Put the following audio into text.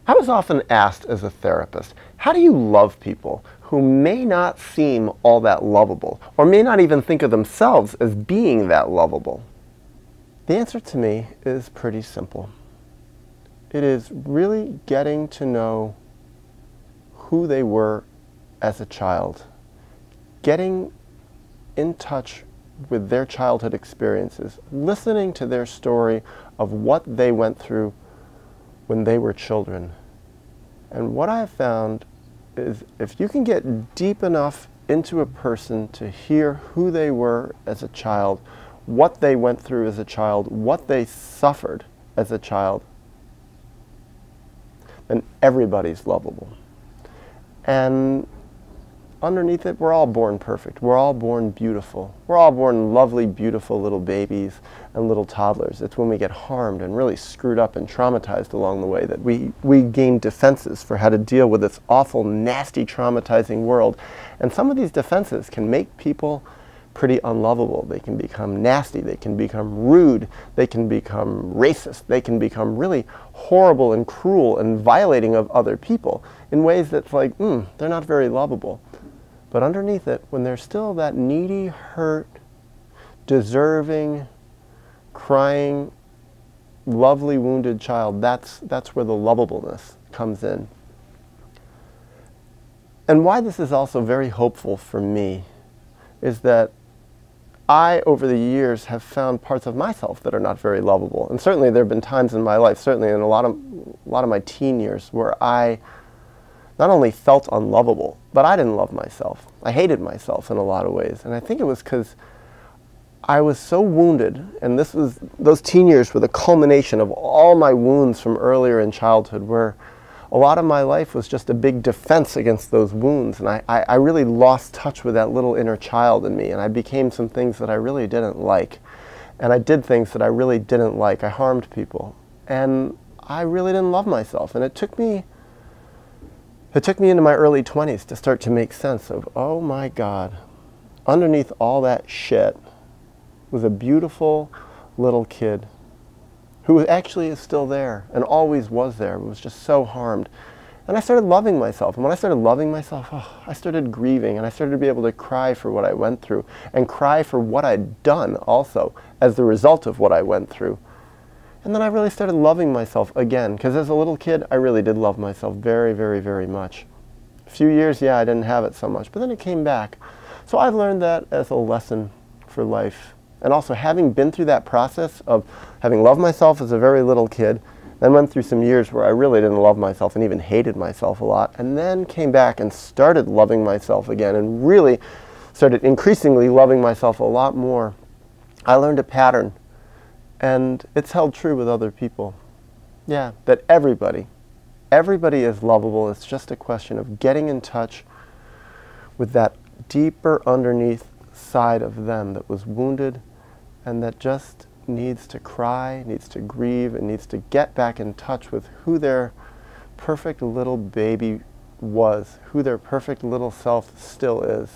I was often asked as a therapist, how do you love people who may not seem all that lovable, or may not even think of themselves as being that lovable? The answer to me is pretty simple. It is really getting to know who they were as a child, getting in touch with their childhood experiences, listening to their story of what they went through when they were children. And what I've found is if you can get deep enough into a person to hear who they were as a child, what they went through as a child, what they suffered as a child, then everybody's lovable. And underneath it, we're all born perfect. We're all born beautiful. We're all born lovely, beautiful little babies and little toddlers. It's when we get harmed and really screwed up and traumatized along the way that we gain defenses for how to deal with this awful, nasty, traumatizing world. And some of these defenses can make people pretty unlovable. They can become nasty. They can become rude. They can become racist. They can become really horrible and cruel and violating of other people in ways that's like, they're not very lovable. But underneath it, when there's still that needy, hurt, deserving, crying, lovely, wounded child, that's where the lovableness comes in. And why this is also very hopeful for me is that I, over the years, have found parts of myself that are not very lovable. And certainly there have been times in my life, certainly in a lot of my teen years, where I not only felt unlovable, but I didn't love myself. I hated myself in a lot of ways. And I think it was because I was so wounded, and those teen years were the culmination of all my wounds from earlier in childhood, where a lot of my life was just a big defense against those wounds. And I really lost touch with that little inner child in me, and I became some things that I really didn't like. And I did things that I really didn't like. I harmed people. And I really didn't love myself. And it took me into my early 20s to start to make sense of, oh my God, underneath all that shit was a beautiful little kid who actually is still there and always was there, but was just so harmed. And I started loving myself. And when I started loving myself, I started grieving, and I started to be able to cry for what I went through and cry for what I'd done also as the result of what I went through. And then I really started loving myself again, because as a little kid, I really did love myself very, very, very much. A few years, yeah, I didn't have it so much, but then it came back. So I've learned that as a lesson for life. And also, having been through that process of having loved myself as a very little kid, then went through some years where I really didn't love myself and even hated myself a lot, and then came back and started loving myself again and really started increasingly loving myself a lot more. I learned a pattern. And it's held true with other people. Yeah, that everybody is lovable. It's just a question of getting in touch with that deeper underneath side of them that was wounded and that just needs to cry, needs to grieve, and needs to get back in touch with who their perfect little baby was, who their perfect little self still is.